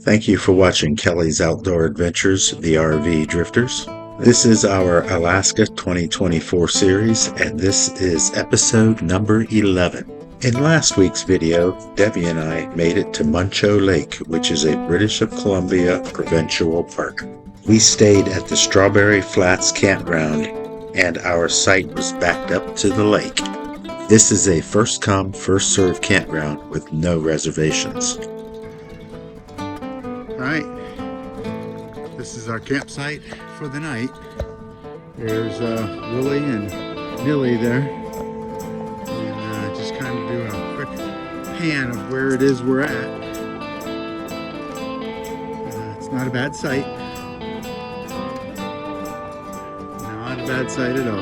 Thank you for watching Kelley's Outdoor Adventures, the RV Drifters. This is our Alaska 2024 series, and this is episode number 11. In last week's video, Debbie and I made it to Muncho Lake, which is a British Columbia provincial park. We stayed at the Strawberry Flats Campground, and our site was backed up to the lake. This is a first-come, first-served campground with no reservations. Alright, this is our campsite for the night. There's Willie and Millie there. And just kind of do a quick pan of where it is we're at. It's not a bad site. Not a bad site at all.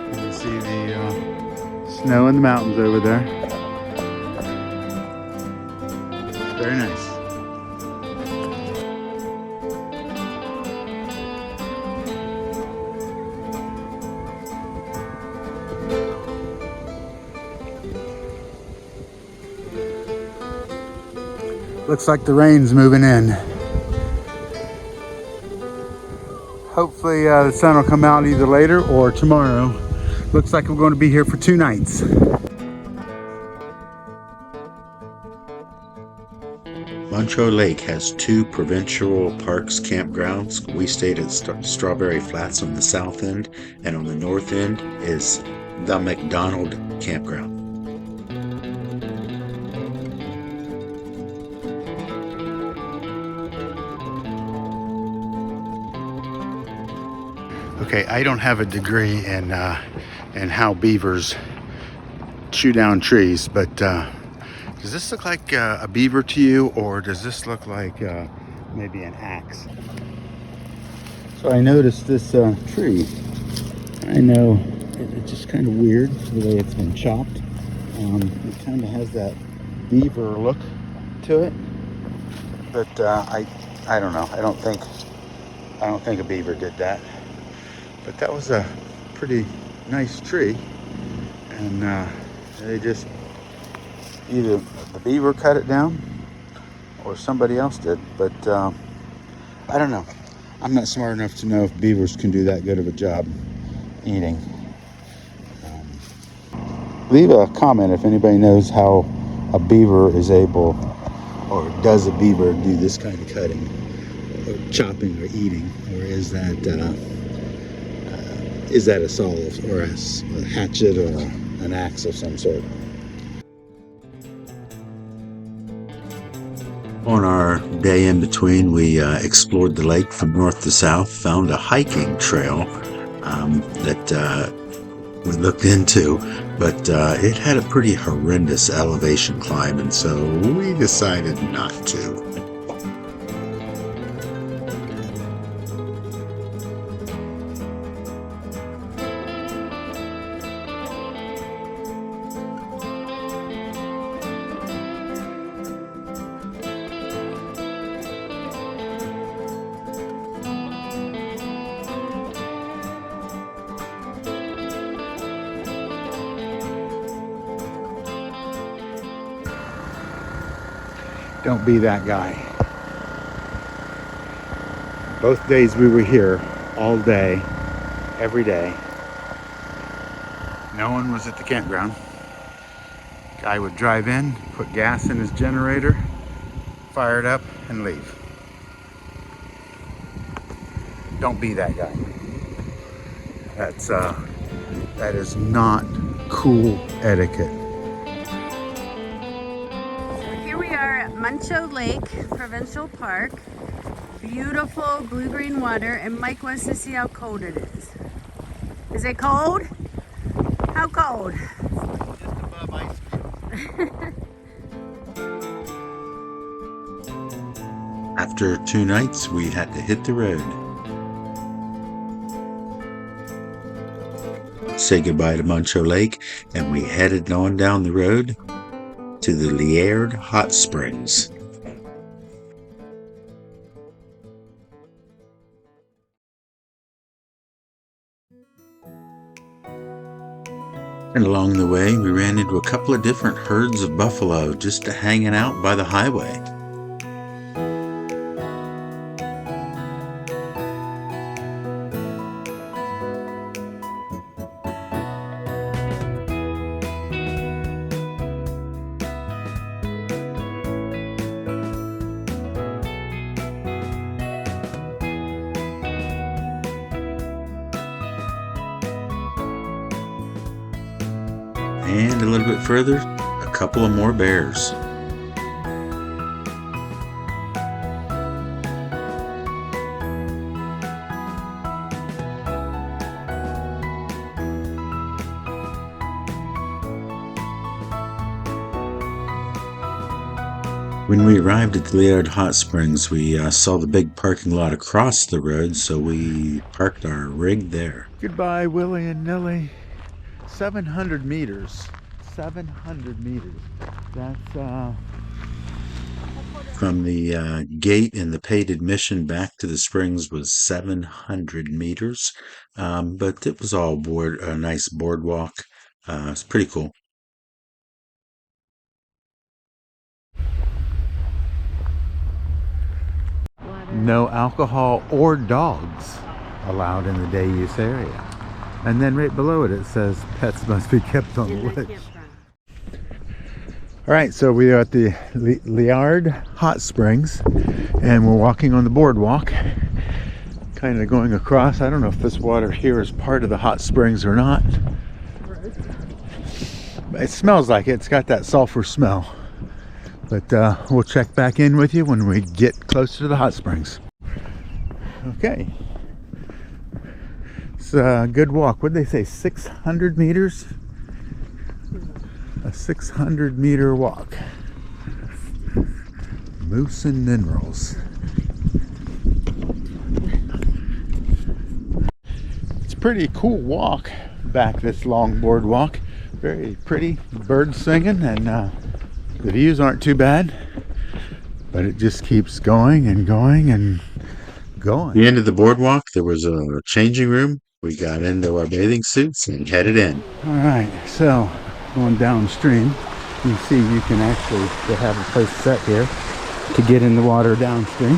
You can see the snow in the mountains over there. Very nice. Looks like the rain's moving in. Hopefully the sun will come out either later or tomorrow. Looks like we're going to be here for 2 nights. Muncho Lake has 2 provincial parks campgrounds. We stayed at Strawberry Flats on the south end, and on the north end is the McDonald Campground. Okay, I don't have a degree in how beavers chew down trees, but does this look like a beaver to you, or does this look like maybe an axe? So I noticed this tree. I know it's just kind of weird the way it's been chopped. It kind of has that beaver look to it, but I don't know. I don't think a beaver did that. But that was a pretty nice tree, and they just either the beaver cut it down or somebody else did. But I don't know. I'm not smart enough to know if beavers can do that good of a job eating. Leave a comment if anybody knows how a beaver is able, or does a beaver do this kind of cutting, or chopping, or eating, or is that a saw or a hatchet or an axe of some sort? On our day in between, we explored the lake from north to south, found a hiking trail that we looked into, but it had a pretty horrendous elevation climb, and so we decided not to. Don't be that guy. Both days we were here, all day, every day. No one was at the campground. Guy would drive in, put gas in his generator, fire it up, and leave. Don't be that guy. That is not cool etiquette. Muncho Lake Provincial Park. Beautiful blue-green water, and Mike wants to see how cold it is. Is it cold? How cold? Just above ice cube. After 2 nights, we had to hit the road. Say goodbye to Muncho Lake, and we headed on down the road to the Liard Hot Springs. And along the way, we ran into a couple of different herds of buffalo just hanging out by the highway. And a little bit further, a couple of more bears. When we arrived at the Liard Hot Springs, we saw the big parking lot across the road, so we parked our rig there. Goodbye, Willie and Nilly. 700 meters. 700 meters. That's From the gate and the paid admission back to the springs was 700 meters, but it was all a nice boardwalk. It's pretty cool. no alcohol or dogs allowed in the day use area. And then right below it, it says pets must be kept on the leash. All right, so we are at the Liard Hot Springs, and we're walking on the boardwalk, kind of going across. I don't know if this water here is part of the hot springs or not. It smells like it. It's got that sulfur smell. But we'll check back in with you when we get closer to the hot springs. Okay. It's a good walk. What did they say, 600 meters? A 600-meter walk. Moose and minerals. It's a pretty cool walk back this long boardwalk. Very pretty, birds singing, and the views aren't too bad, but it just keeps going and going and going. At the end of the boardwalk, there was a changing room. We got into our bathing suits and headed in. All right, so going downstream, you see you can actually, they have a place set here to get in the water downstream.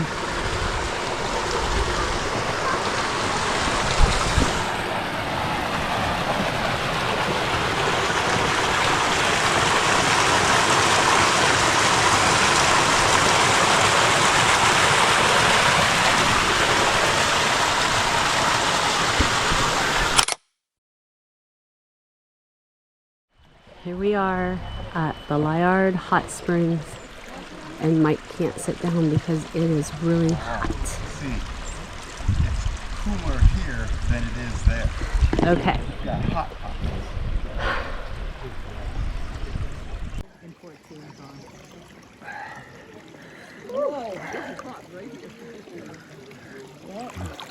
Here we are at the Liard Hot Springs, and Mike can't sit down because it is really hot. See, it's cooler here than it is there. Okay. Yeah, hot.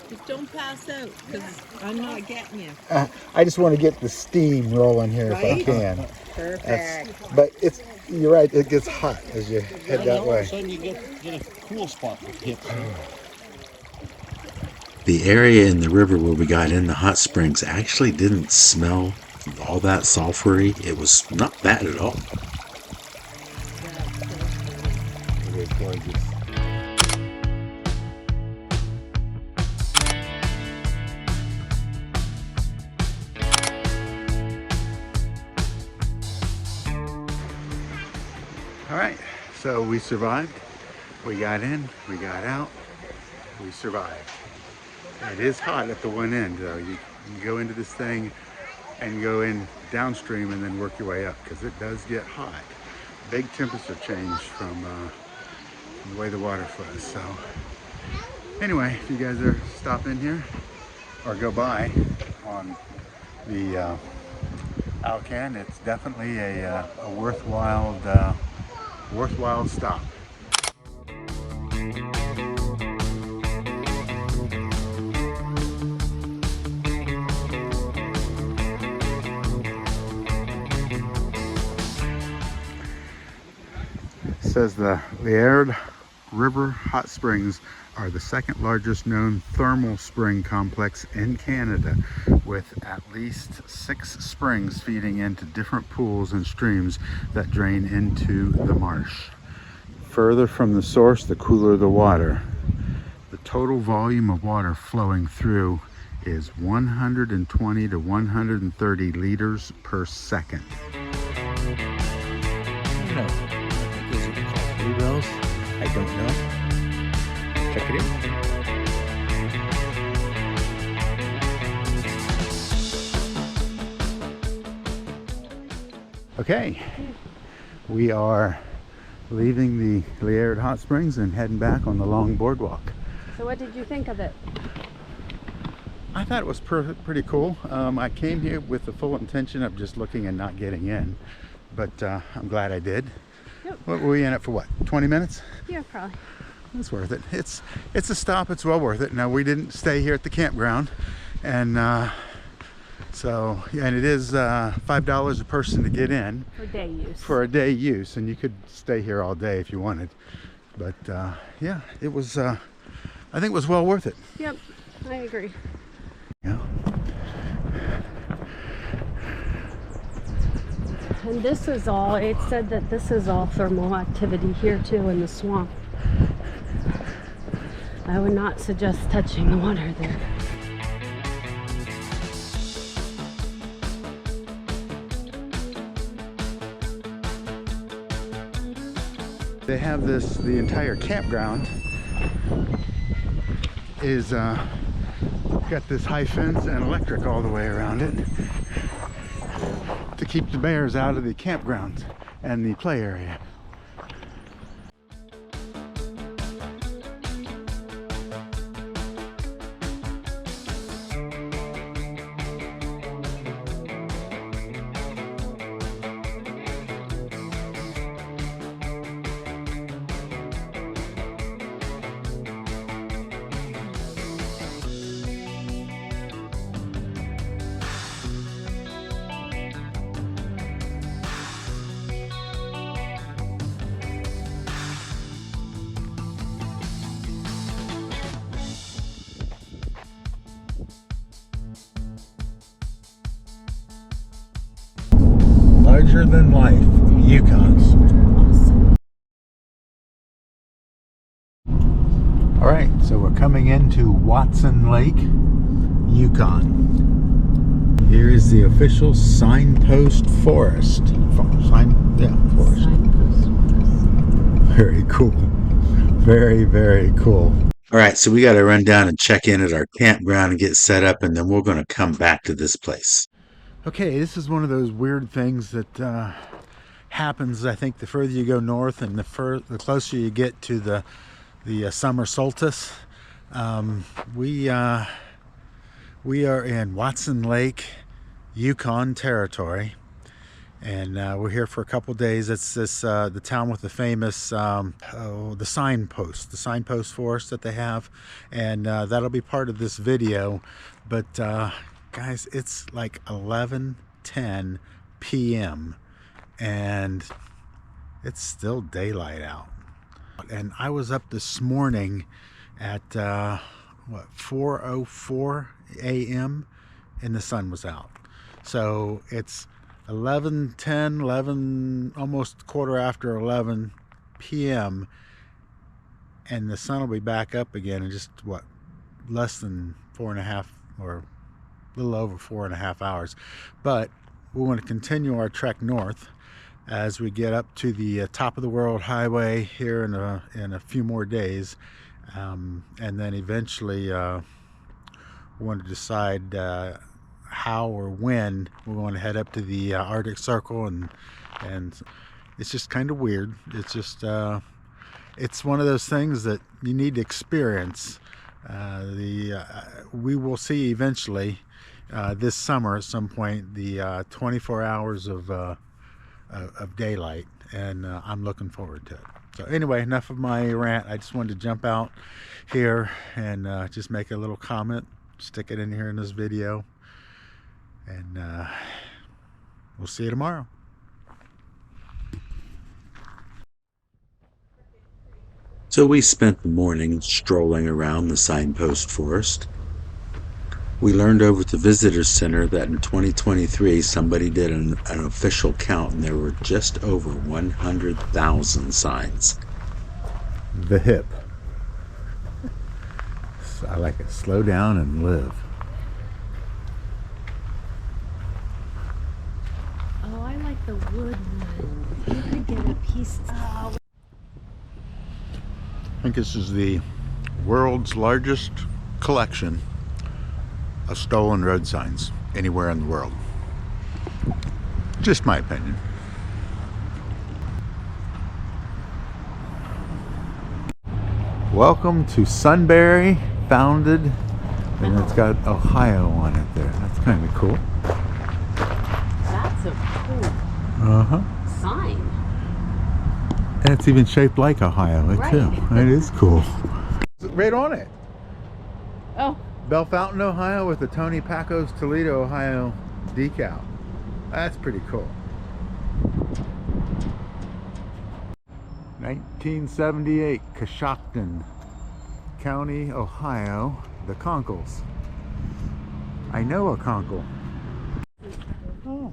Just don't pass out, because I'm not getting you. I just want to get the steam rolling here if I Right? can. Perfect. But you're right, it gets hot as you head that All of a way. sudden you get a cool spot that hits you. The area in the river where we got in the hot springs actually didn't smell all that sulfury. It was not bad at all. It is gorgeous. All right, so we survived. We got in, we got out, we survived. It is hot at the one end, though. You go into this thing and go in downstream and then work your way up, because it does get hot. Big temperature change from the way the water flows. So anyway, if you guys are stopping here or go by on the Alcan, it's definitely a worthwhile stop. It says the Liard River Hot Springs are the second largest known thermal spring complex in Canada, with at least 6 springs feeding into different pools and streams that drain into the marsh. Further from the source, the cooler the water. The total volume of water flowing through is 120 to 130 liters per second. Bluebells? I don't know. Check it out. Okay, we are leaving the Liard Hot Springs and heading back on the long boardwalk. So what did you think of it? I thought it was pretty cool. I came here with the full intention of just looking and not getting in, but I'm glad I did. Yep. What were we in it for, what, 20 minutes? Yeah, probably. It's worth it. It's a stop. It's well worth it. Now, we didn't stay here at the campground, and so yeah, and it is $5 a person to get in For day use. for a day use, and you could stay here all day if you wanted. But yeah, it was. I think it was well worth it. Yep, I agree. Yeah. And this is all, it said that this is all thermal activity here too in the swamp. I would not suggest touching the water there. They have this, the entire campground is got this high fence and electric all the way around it to keep the bears out of the campground and the play area. Larger than life, YUKONs. All right, so we're coming into Watson Lake, Yukon. Here is the official Sign Post Forrest. Forest. Sign Post Forrest. Very cool. Very, very cool. All right, so we got to run down and check in at our campground and get set up, and then we're going to come back to this place. Okay, this is one of those weird things that happens, I think, the further you go north and the closer you get to the summer solstice. We are in Watson Lake, Yukon territory, and we're here for a couple days. It's this the town with the famous the Sign Post Forrest that they have, and that'll be part of this video. But guys, it's like 11:10 p.m. and it's still daylight out. And I was up this morning at 4:04 a.m. and the sun was out. So it's 11, almost quarter after 11 p.m. and the sun will be back up again in just less than 4.5 or a little over 4.5 hours. But we want to continue our trek north as we get up to the top of the world highway here in a few more days, and then eventually we want to decide how or when we're going to head up to the Arctic Circle, and it's just kind of weird. It's just it's one of those things that you need to experience. We will see eventually this summer at some point the 24 hours of daylight, and I'm looking forward to it. So anyway, enough of my rant. I just wanted to jump out here and just make a little comment, stick it in here in this video, and we'll see you tomorrow. So we spent the morning strolling around the Sign Post Forest. We learned over at the Visitor Center that in 2023 somebody did an official count and there were just over 100,000 signs. The hip. I like it. Slow down and live. Oh, I like the wood one. You could get a piece. Oh. I think this is the world's largest collection of stolen road signs anywhere in the world. Just my opinion. Welcome to Sunbury, founded, and it's got Ohio on it there. That's kind of cool. That's a cool sign. And it's even shaped like Ohio, too. It is cool. Right on it. Oh. Bell Fountain, Ohio, with the Tony Pacos Toledo, Ohio decal. That's pretty cool. 1978, Coshocton County, Ohio, the Conkles. I know a Conkle. Oh,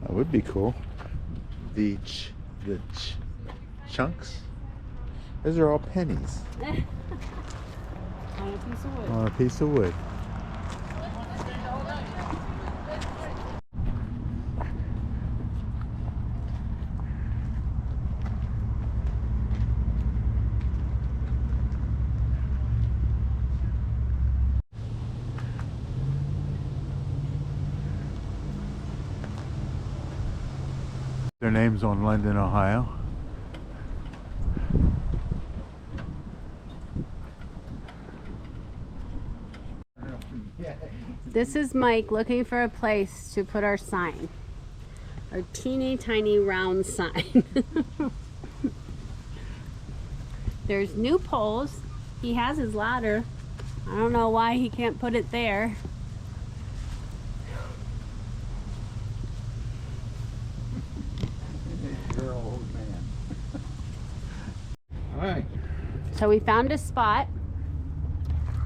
that would be cool. The chunks. Those are all pennies On a piece of wood. on a piece of wood. Their name's on London, Ohio. This is Mike looking for a place to put our sign. Our teeny tiny round sign. There's new poles. He has his ladder. I don't know why he can't put it there. You're an old man. All right. So we found a spot.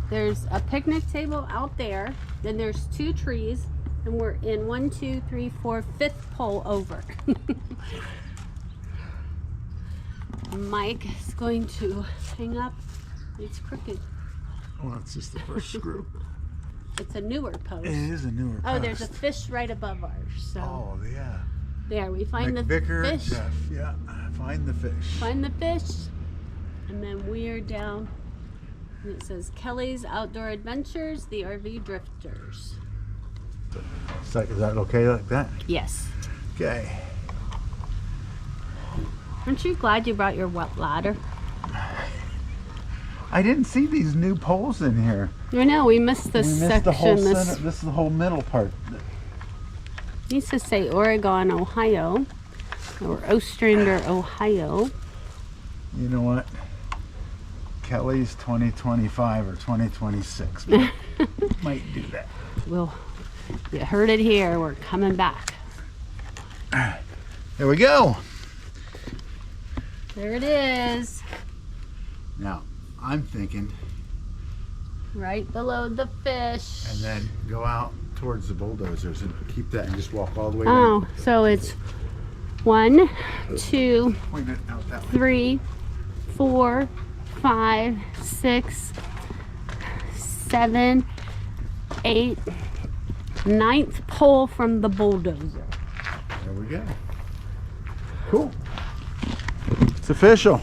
There's a picnic table out there. Then there's 2 trees. And we're in 1, 2, 3, 4, 5th pole over. Mike is going to hang up. It's crooked. Well, it's just the first screw. It's a newer post. It is a newer post. Oh, there's a fish right above ours. So Oh, yeah. there, we find the McVicker, fish. Jeff. Yeah, find the fish. Find the fish. And then we're down. And it says Kelley's Outdoor Adventures, the RV Drifters. Is that okay like that? Yes. Okay. Aren't you glad you brought your wet ladder? I didn't see these new poles in here. I know, we missed this We missed section. the whole This center. This is the whole middle part. needs to say Oregon, Ohio. Or Ostrander, Ohio. You know what? Kelley's 2025 or 2026 might do that. Well, you heard it here. We're coming back. There we go. There it is. Now, I'm thinking, Right below the fish. and then go out towards the bulldozers and keep that and just walk all the way down. Oh, so it's 1, 2, Point it out that way. 3, 4, 5, 6, 7, 8, 9th pole from the bulldozer. There we go. Cool. It's official.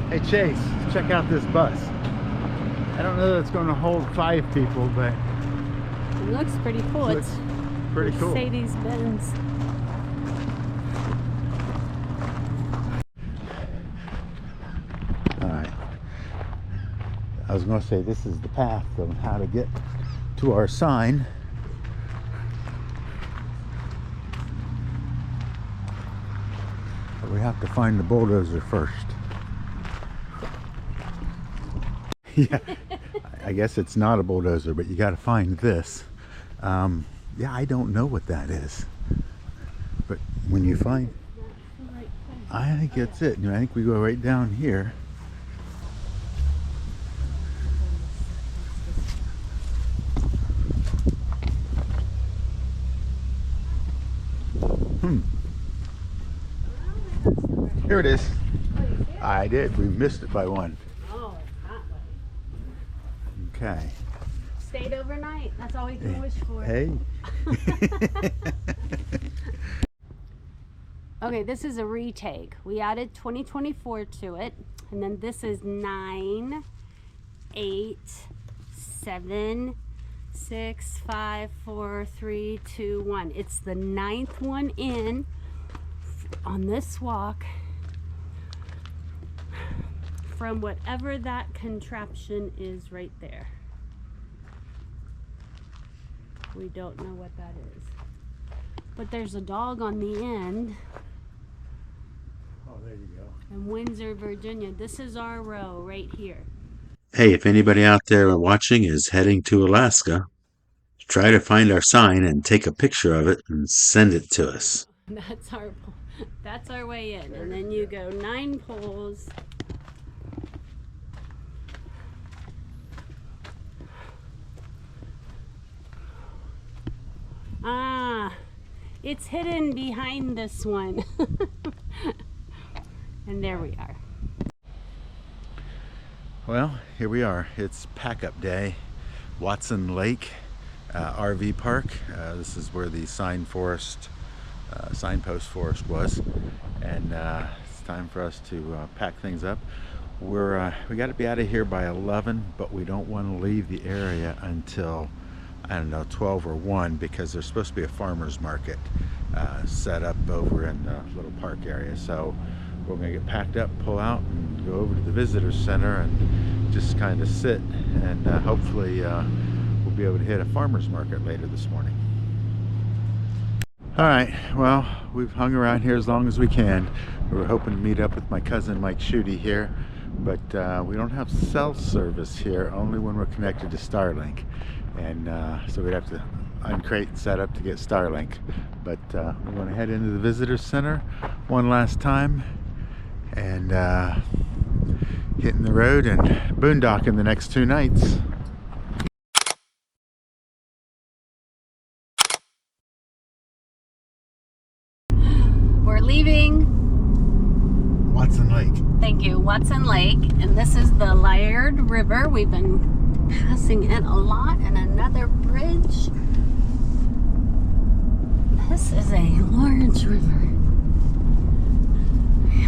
Hey Chase, check out this bus. I don't know that it's going to hold 5 people, but It looks pretty cool. looks It's pretty cool. Mercedes-Benz. All right. I was going to say this is the path of how to get to our sign. But we have to find the bulldozer first. Yeah, I guess it's not a bulldozer, but you got to find this. Yeah, I don't know what that is. But when you find, I think that's it. I think we go right down here. Here it is. I did. We missed it by 1. Oh, that way. Okay. Stayed overnight. That's all we can wish for. Hey. Okay, this is a retake. We added 2024 to it. And then this is 9, 8, 7, 6, 5, 4, 3, 2, 1. It's the 9th one in on this walk from whatever that contraption is right there. We don't know what that is. But there's a dog on the end. Oh, there you go. In Windsor, Virginia. This is our row right here. Hey, if anybody out there watching is heading to Alaska, try to find our sign and take a picture of it and send it to us. That's our way in. And then you go 9 poles. Ah, it's hidden behind this one. And there we are. Well, here we are. It's pack-up day. Watson Lake RV Park. This is where the Sign Post Forrest was, and it's time for us to pack things up. We got to be out of here by 11, but we don't want to leave the area until, I don't know, 12 or 1, because there's supposed to be a farmer's market set up over in the little park area. So we're going to get packed up, pull out, and go over to the visitor center and just kind of sit, and hopefully we'll be able to hit a farmer's market later this morning. All right, well, we've hung around here as long as we can. We were hoping to meet up with my cousin Mike Schutte here, but we don't have cell service here, only when we're connected to Starlink. And so we'd have to uncrate and set up to get Starlink. But we're going to head into the visitor center one last time and hitting the road and boondocking the next 2 nights. We're leaving Watson Lake. Thank you, Watson Lake, and this is the Liard River. We've been passing it a lot, and another bridge. This is a large river.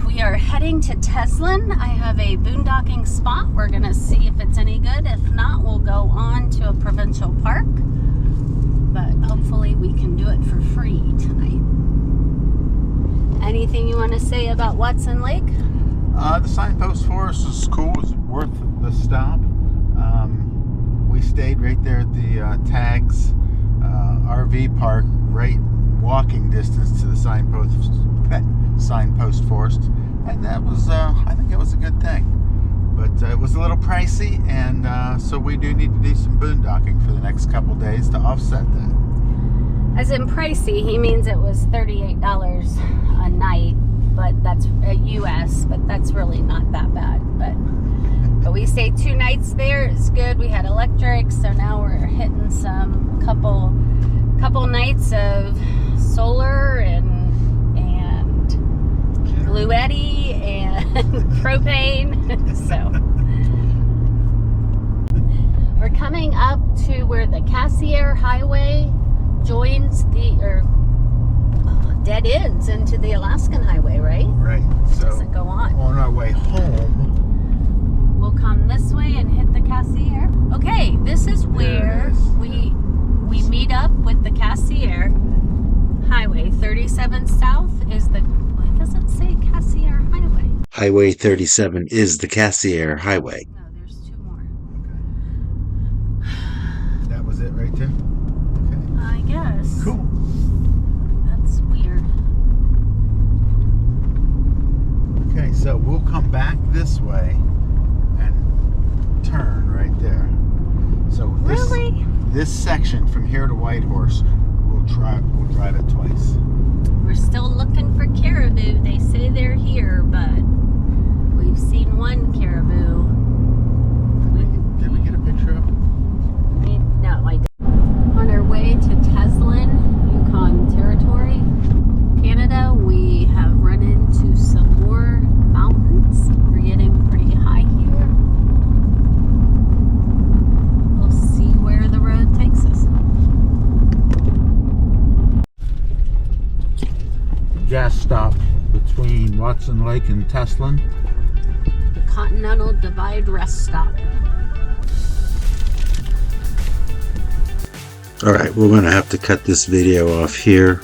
We are heading to Teslin. I have a boondocking spot. We're gonna see if it's any good. If not, we'll go on to a provincial park, but hopefully we can do it for free tonight. Anything you want to say about Watson Lake? The Sign Post Forrest is cool. It's worth the stop. We stayed right there at the Tags RV park, right walking distance to the Sign Post Forrest, and that was, I think it was a good thing. But it was a little pricey, and so we do need to do some boondocking for the next couple days to offset that. As in pricey, he means it was $38 a night, but that's US, but that's really not that bad. But we stayed 2 nights there. It's good. We had electric, so now we're hitting some couple nights of solar and Bluetti and propane. So we're coming up to where the Cassier Highway joins dead ends into the Alaskan Highway, right? Right. So doesn't go on our way home, we'll come this way and hit the Cassier. Okay, this is where we meet up with the Cassier Highway. 37 South is the, it doesn't say Cassier Highway. Highway 37 is the Cassier Highway. No, there's 2 more. okay. That was it right there? Okay. I guess. Cool. That's weird. Okay, so we'll come back this way and turn right there. So this section from here to Whitehorse, we'll drive it twice. We're still looking for caribou. They say they're here, but we've seen 1 caribou. Did we get a picture of it? No, I didn't. On our way to Teslin, Yukon Territory, Canada, we have run into some more mountains. We're getting pretty high here. We'll see where the road takes us. Gas stop between Watson Lake and Teslin. The Continental Divide Rest Stop. All right, we're going to have to cut this video off here.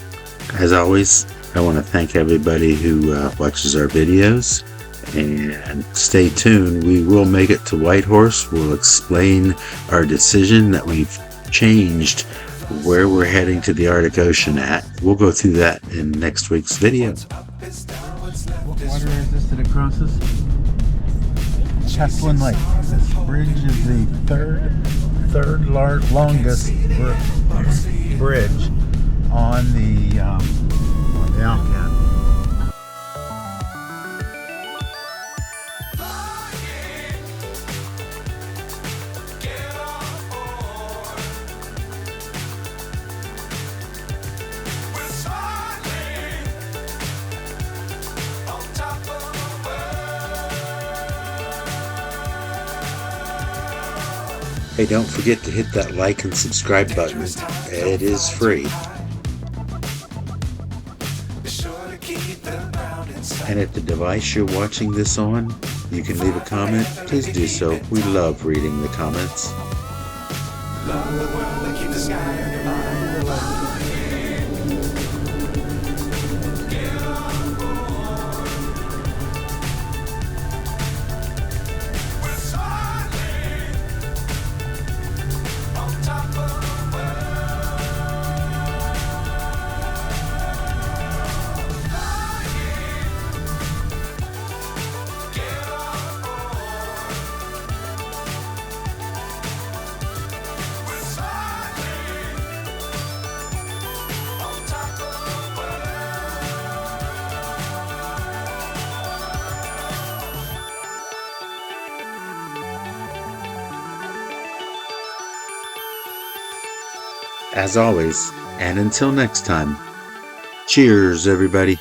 As always, I want to thank everybody who watches our videos, And stay tuned. We will make it to Whitehorse. We'll explain our decision that we've changed where we're heading to the Arctic Ocean at. We'll go through that in next week's video. What water is this that it crosses? Teslin Lake. This bridge is the third longest bridge on the Alcan. Hey, don't forget to hit that like and subscribe button. It is free. And at the device you're watching this on, you can leave a comment. Please do so. We love reading the comments. As always, and until next time, cheers, everybody.